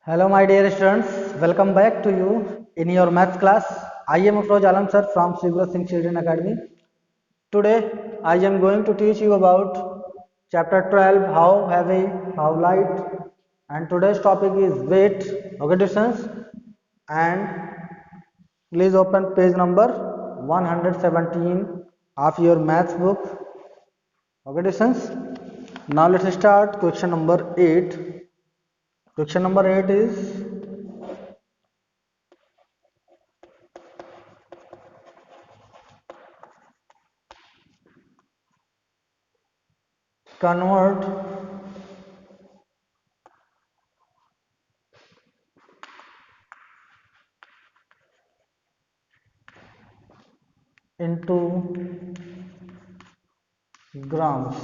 Hello, my dear students. Welcome back to you in your maths class. I am Afroz Alam sir from Sigura Singh Children Academy. Today, I am going to teach you about chapter 12, how heavy, how light, and today's topic is weight. Okay, students, and please open page number 117 of your maths book. Okay, students. Now let's start question number 8. Question number 8 is convert into grams.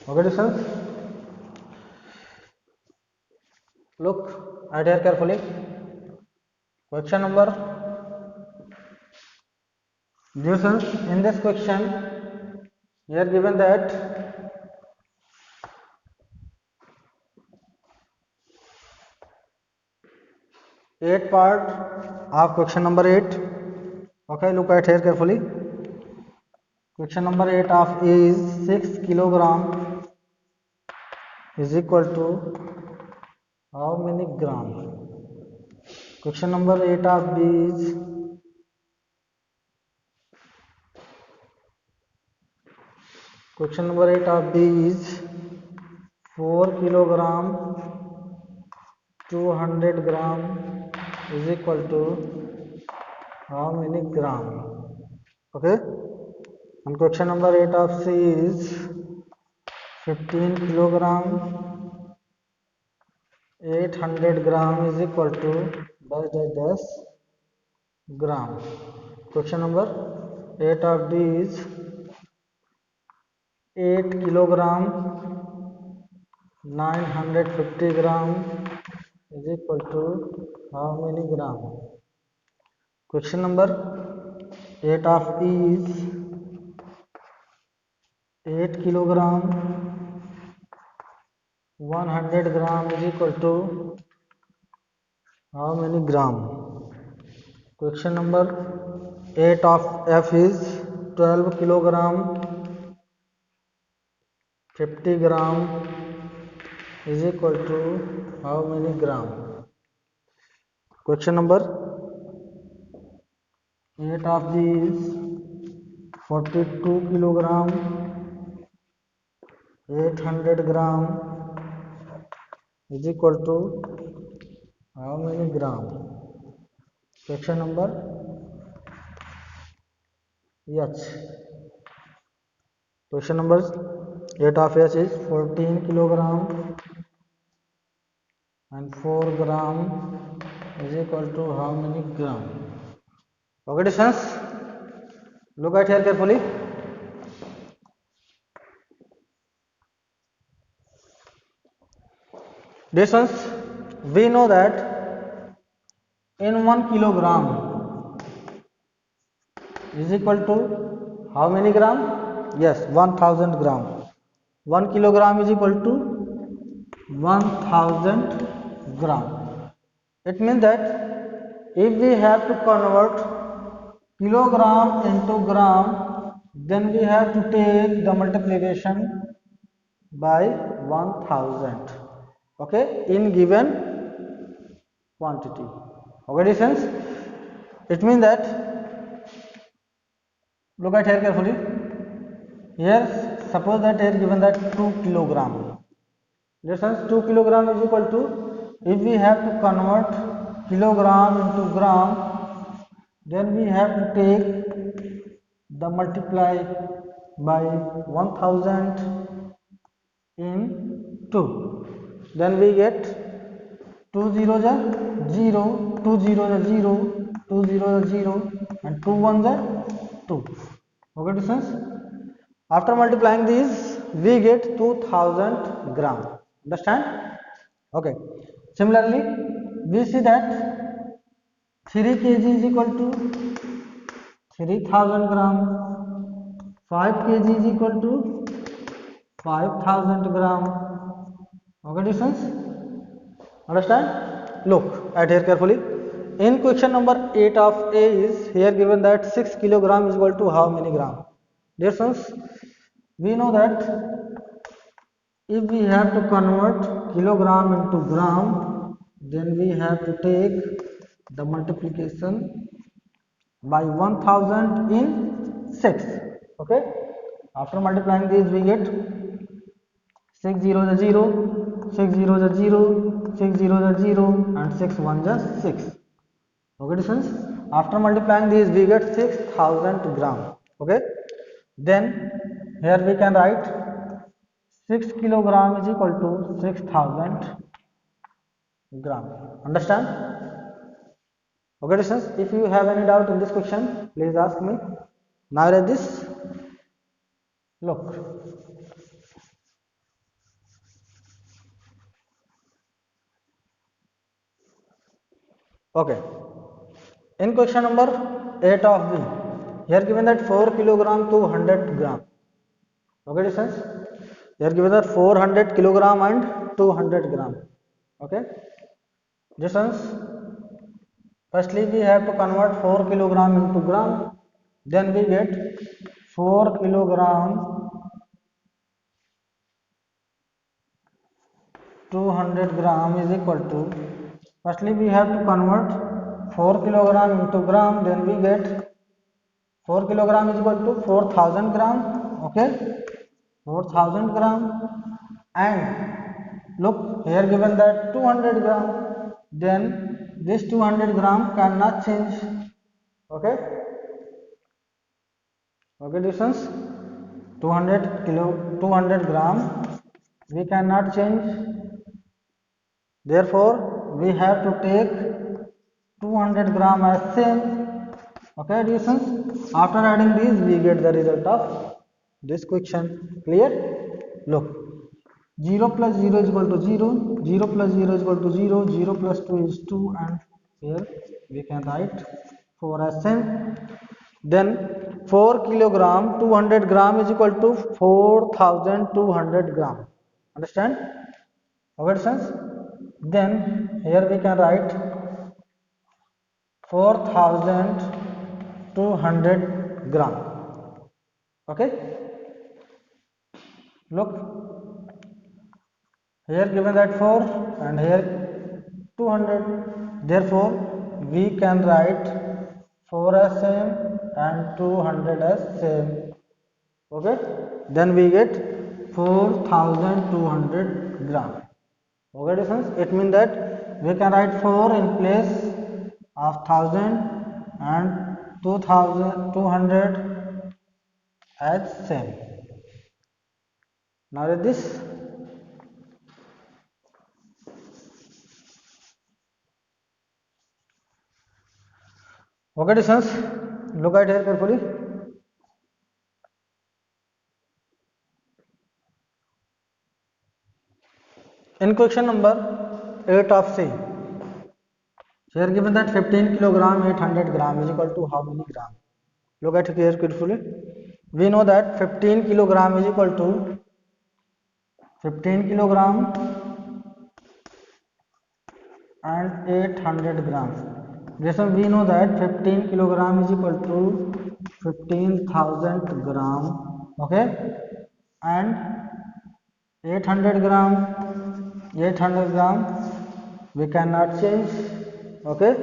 Okay, students, look at here carefully. Question number, dear students, in this question, we are given that 8 part of question number 8. Okay, look at here carefully. Question number 8 of A is 6 kilogram is equal to how many gram? Question number 8 of B is question number 8 of B is 4 kilogram 200 gram is equal to how many gram? Okay, and question number 8 of C is 15 kilogram 800 gram is equal to dash gram. Question number 8 of D is 8 kilogram 950 gram is equal to how many gram? Question number 8 of E is 8 kilogram 100 gram is equal to how many gram? Question number 8 of F is 12 kilogram 50 gram is equal to how many gram? Question number 8 of G is 42 kilogram 800 gram is equal to how many gram? Question number H. Question number 8 of H is 14 kilogram and 4 gram is equal to how many gram? Okay, students, look at here carefully. Students, we know that in 1 kilogram is equal to how many gram? Yes, 1000 gram. 1 kilogram is equal to 1000 gram. It means that if we have to convert kilogram into gram, then we have to take the multiplication by 1000, okay, in given quantity. Okay, sense? It means that, look at here carefully. Here, suppose that here given that 2 kilogram. Distance 2 kilogram is equal to, if we have to convert kilogram into gram, then we have to take the multiply by 1000 in 2. Then we get 2 zeros are 0, 2 zeros are 0, 2 zeros are 0, and 2 ones are 2. Okay, distance. After multiplying these, we get 2000 gram. Understand? Okay. Similarly, we see that 3 kg is equal to 3000 gram. 5 kg is equal to 5000 gram. Okay, distance. Understand? Look at here carefully. In question number 8 of A is here given that 6 kilogram is equal to how many gram? Dear friends, we know that if we have to convert kilogram into gram, then we have to take the multiplication by 1000 in 6. Okay, after multiplying these we get 6 zeros are 0, 6 zeros are 0, 6 zeros are 0 and 6 ones are 6. Okay, friends, after multiplying these we get 6000 gram. Okay, then here we can write 6 kilogram is equal to 6000 gram. Understand? Okay, friends, if you have any doubt in this question, please ask me. Now read this. Look. Okay. In question number 8 of B, here given that 4 kilogram to 100 gram. Okay, distance. Here given that 400 kilogram and 200 gram. Okay. Distance. Firstly, we have to convert 4 kilogram into gram. Then we get 4 kilogram 200 gram is equal to, firstly we have to convert 4 kilogram into gram, then we get 4 kilogram is equal to 4000 gram. Okay, 4000 gram, and look here given that 200 gram, then this 200 gram cannot change. Okay, okay, distance 200 gram we cannot change, therefore we have to take 200 gram as same. Okay, distance, after adding these we get the result of this question. Clear? Look, 0 plus 0 is equal to 0, 0 plus 0 is equal to 0, 0 plus 2 is 2, and here we can write 4 as same. Then 4 kilogram 200 gram is equal to 4200 gram. Understand? Okay, sense? Then here we can write 4200 gram. Okay, look here given that 4 and here 200, therefore we can write 4 as same and 200 as same. Okay, then we get 4200 gram. Okay, difference, it means that we can write 4 in place of 1000 and 2200 as same. Now with this, okay, distance, look at here carefully. In question number 8 of C, here given that 15 kilogram 800 gram is equal to how many gram? Look at here carefully. We know that 15 kilogram is equal to 15 kilogram and 800 grams. Therefore, we know that 15 kilogram is equal to 15,000 gram. Okay, and 800 gram we cannot change. Okay,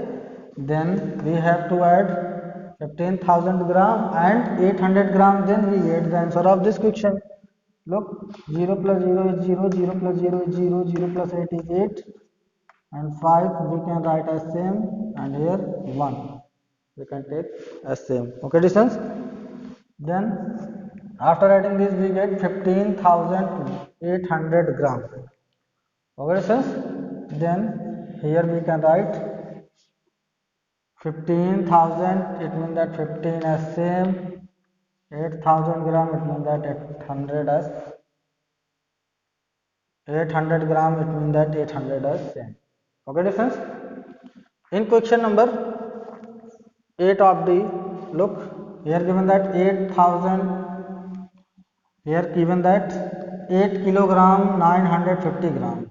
then we have to add 15,000 gram and 800 gram, then we get the answer of this question. Look, 0 plus 0 is 0, 0 plus 0 is 0, 0 plus 8 is 8, and 5 we can write as same, and here 1 we can take as same. Okay, distance. Then after adding this we get 15,800 gram. Okay, distance. Then here we can write 15,000, it means that 15 as same, 8,000 gram, it means that 800 as 800 gram, it means that 800 as same. Okay, difference. In question number 8 of D, look here given that 8,000 Here given that 8 kilogram 950 gram.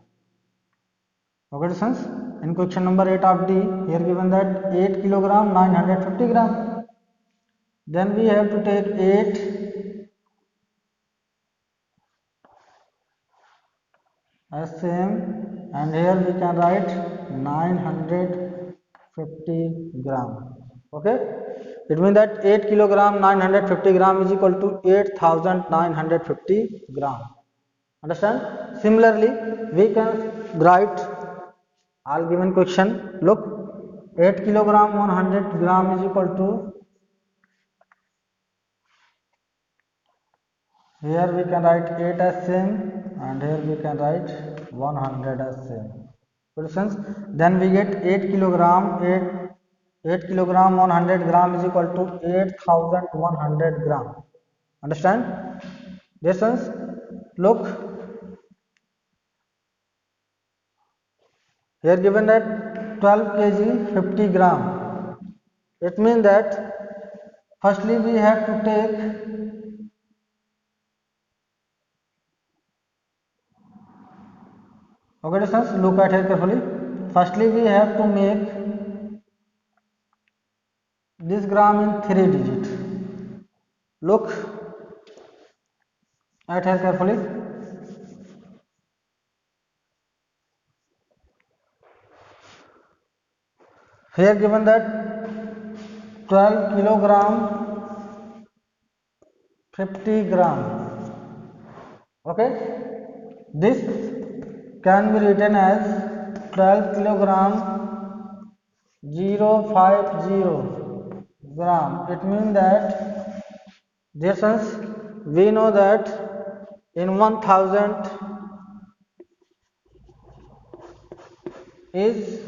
Okay students, in question number 8 of D, here given that 8 kilogram 950 gram. Then we have to take 8 as same, and here we can write 950 gram. Okay, it means that 8 kilogram 950 gram is equal to 8950 gram. Understand? Similarly, we can write all given question. Look, 8 kilogram 100 gram is equal to, here we can write 8 as same, and here we can write 100 as same. Questions. Then we get 8 kilogram 8 kilogram 100 gram is equal to 8100 gram. Understand? Questions. Look, here given that 12 kg 50 gram. It means that firstly we have to take, okay students, look at here carefully. Firstly we have to make this gram in 3 digit. Look at here carefully. Here given that 12 kilogram 50 gram. Okay, this can be written as 12 kilogram 050 gram. It means that, dear sons, we know that in 1000 is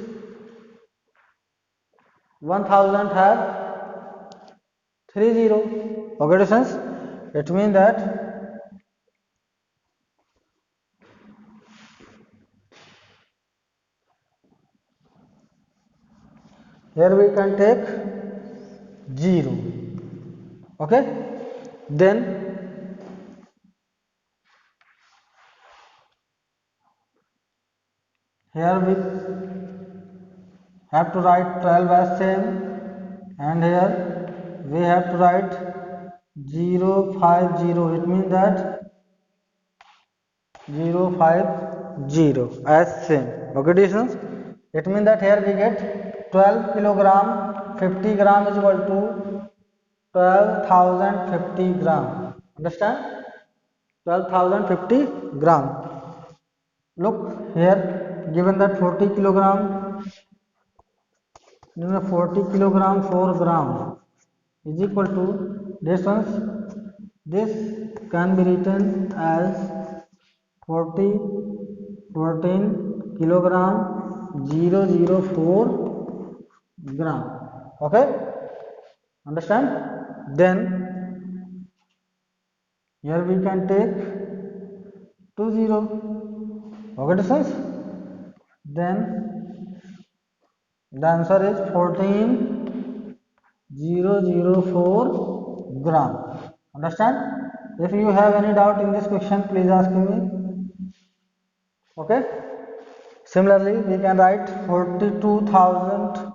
1000 have 30. Okay, dear sons, it means that here we can take 0. Okay, then here we have to write 12 as same, and here we have to write 050. It means that 050 as same. Okay, distance. It means that here we get 12 kilogram 50 gram is equal to 12,050 gram. Understand? 12,050 gram. Look here, given that 40 kilogram, 40 kilogram 4 gram is equal to distance. This can be written as 40 14 kilogram 004 gram. Okay, understand? Then here we can take 20. Okay, distance. Then the answer is 14,004 gram. Understand? If you have any doubt in this question, please ask me. Okay. Similarly, we can write 42,000.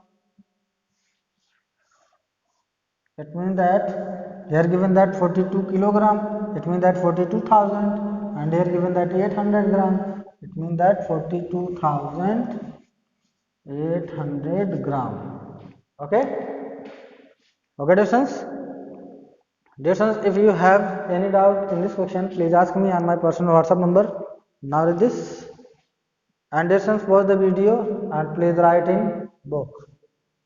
It means that here given that 42 kilogram, it means that 42,000, and here given that 800 gram, it means that 42,800 gram. Okay. Okay, dear students. Dear students, if you have any doubt in this question, please ask me on my personal WhatsApp number. Now read this. And dear students, watch the video and please write in book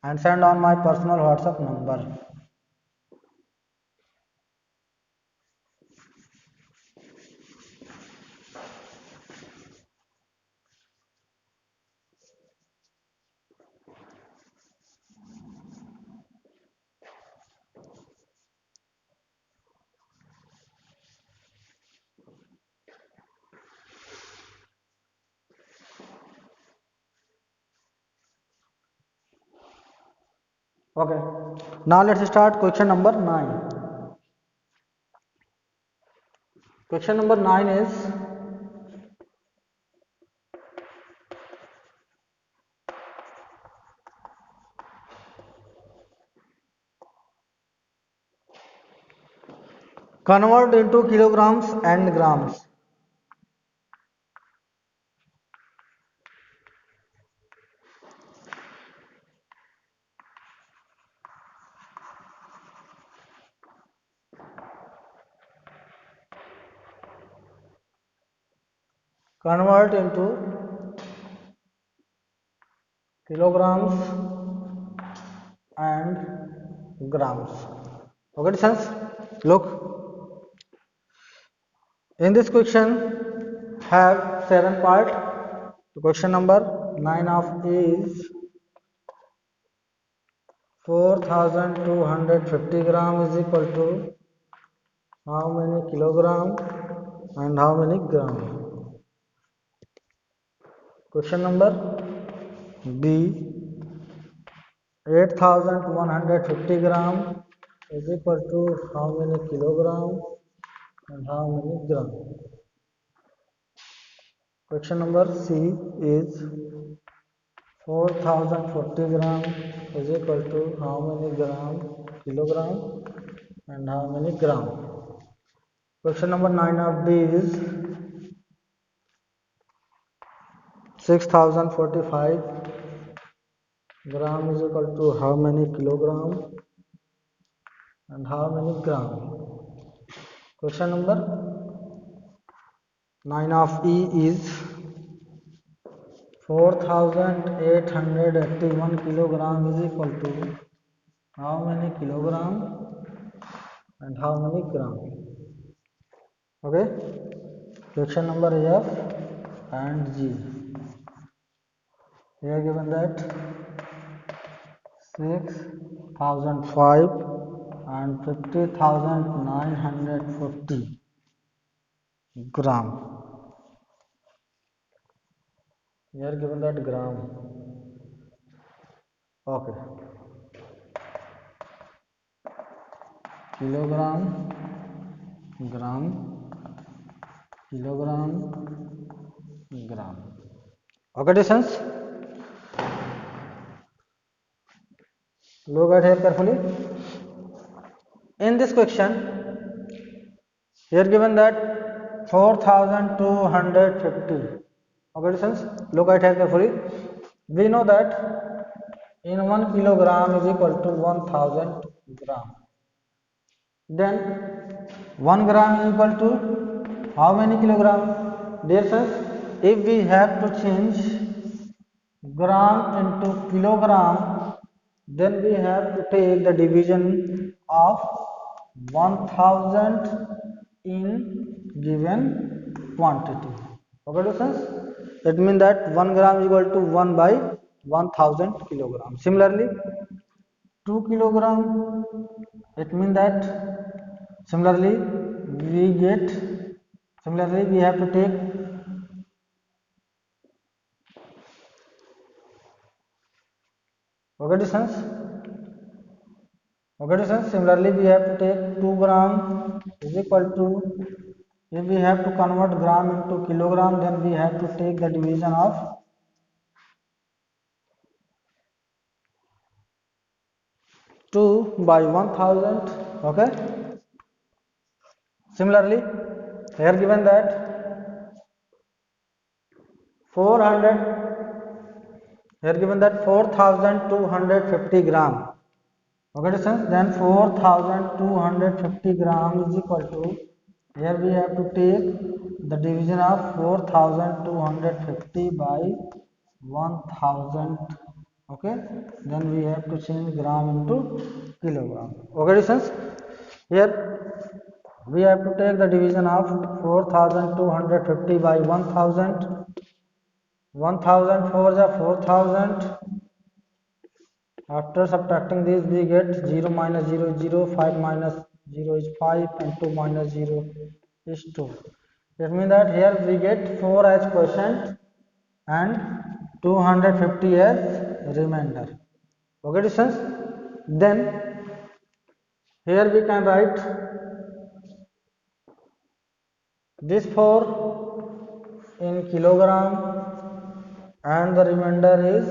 and send on my personal WhatsApp number. Okay. Now let's start question number 9. Question number 9 is convert into kilograms and grams. Convert into kilograms and grams. Okay, sense. Look, in this question have 7 part. The question number 9 of is 4250 gram is equal to how many kilogram and how many gram. Question number B, 8150 gram is equal to how many kilogram and how many gram. Question number C is 4040 gram is equal to how many kilogram and how many gram. Question number 9 of D is 6045 gram is equal to how many kilogram and how many gram. Question number 9 of E is 4881 kilogram is equal to how many kilogram and how many gram. Okay. Question number F and G. Here given that 6005 and 50,940 gram. Here given that gram. Okay. Kilogram, gram, kilogram, gram. Okay, distance. Look at here carefully. In this question, here given that 4250. Okay, distance. Look at here carefully. We know that in 1 kilogram is equal to 1000 gram. Then 1 gram is equal to how many kilogram? Dear friends, if we have to change gram into kilogram, then we have to take the division of 1000 in given quantity. Okay, friends, that means that 1 gram is equal to 1 by 1000 kilogram. Similarly, 2 kilogram, it means that similarly we have to take okay distance. Similarly we have to take 2 gram is equal to, if we have to convert gram into kilogram, then we have to take the division of 2 by 1000. Okay. Similarly, here given that 400, here given that 4250 gram. Okay, distance. Then 4250 gram is equal to, here we have to take the division of 4250 by 1000. Okay, then we have to change gram into kilogram. Okay, distance. Here we have to take the division of 4250 by 1000. 1000 4 is 4000. After subtracting this, we get 0 minus 0 is 0, 5 minus 0 is 5, and 2 minus 0 is 2. That means that here we get 4 as quotient and 250 as remainder. Okay, distance. Then here we can write this 4 in kilogram and the remainder is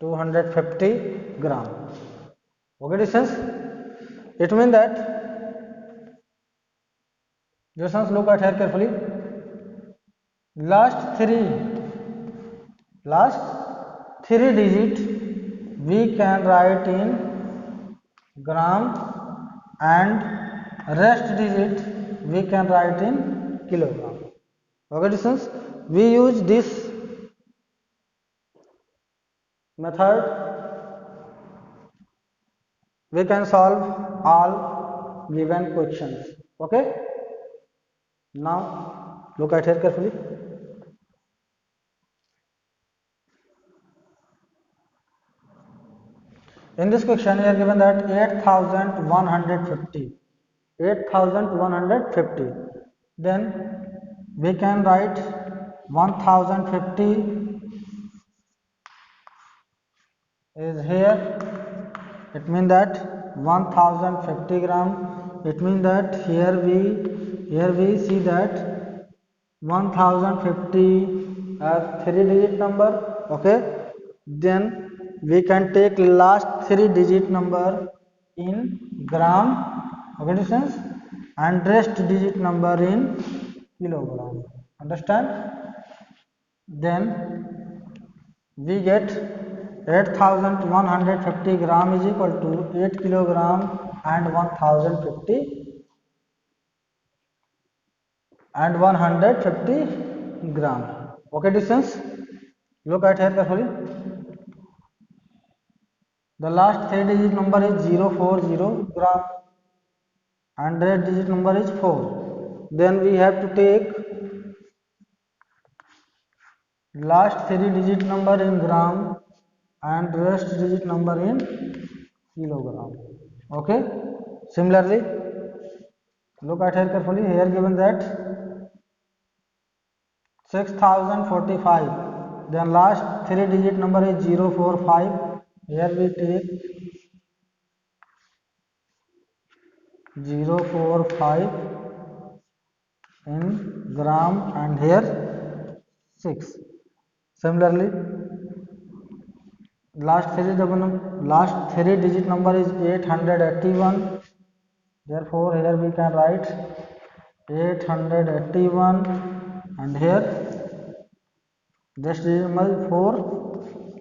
250 gram. Okay, distance. It means that, distance, look at here carefully. Last three digit we can write in gram and rest digit we can write in kilogram. Okay, distance. We use this method, we can solve all given questions. Okay, now look at here carefully. In this question, we are given that 8,150. Then we can write 1,050 is here. It means that 1,050 gram. It means that here we see that 1,050 as 3-digit number. Okay, then we can take last 3-digit number in gram. Okay, distance, and rest digit number in kilogram. Understand? Then we get 8,150 gram is equal to 8 kilogram and 150 gram. Okay, distance. Look at here carefully. The last 3-digit number is 040 gram and rest digit number is 4. Then we have to take last 3-digit number in gram and rest digit number in kilogram. Okay, similarly, look at here carefully. Here given that 6,045, then last 3-digit number is 045. Here we take 045 in gram and here 6. Similarly, last 3-digit number is 881. Therefore, here we can write 881 and here this digit number is 4.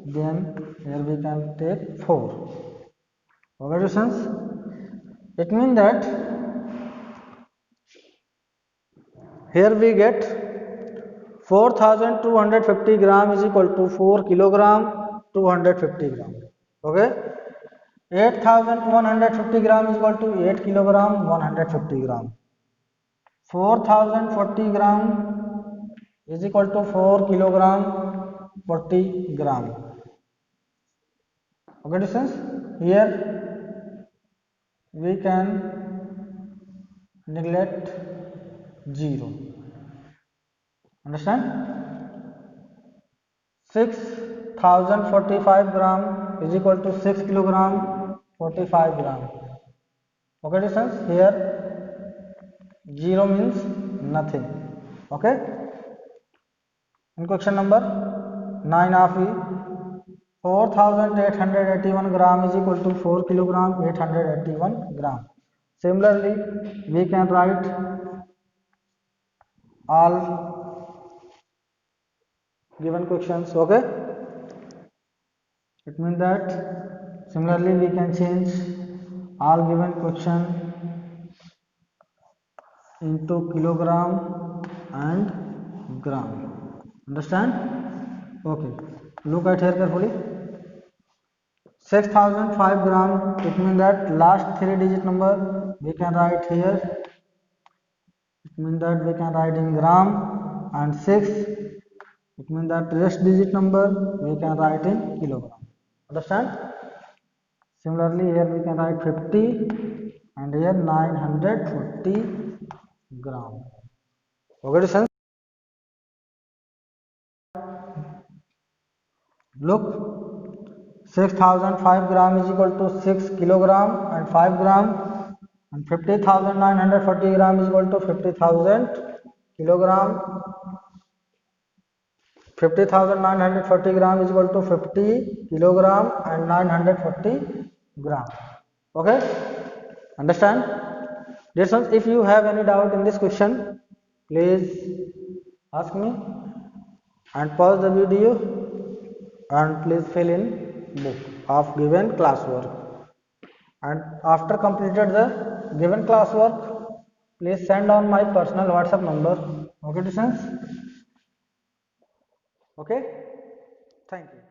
Then here we can take 4. Okay, distance. It means that here we get 4,250 gram is equal to 4 kilogram 250 gram. Okay, 8,150 gram is equal to 8 kilogram 150 gram. 4,040 gram is equal to 4 kilogram 40 gram. Okay, distance. Here we can neglect 0. Understand? 6,045 gram is equal to 6 kilogram 45 gram. Okay, distance. Here 0 means nothing. Okay. In question number 9 of E, 4,881 gram is equal to 4 kilogram 881 gram. Similarly, we can write all given questions. Okay, it means that similarly we can change all given question into kilogram and gram. Understand? Okay, look at here carefully. 6,005 gram, it means that last 3-digit number we can write here. It means that we can write in gram, and 6, it means that rest digit number we can write in kilogram. Understand? Similarly, here we can write 50 and here 940 gram. Okay, son? Look, 6005 gram is equal to 6 kilogram and 5 gram, and 50,940 gram is equal to 50,000 kilogram. 50,940 gram is equal to 50 kilogram and 940 gram. Okay, understand? Dear students, if you have any doubt in this question, please ask me, and pause the video and please fill in book of given classwork. And after completed the given classwork, please send on my personal WhatsApp number. Okay, students? Okay, thank you.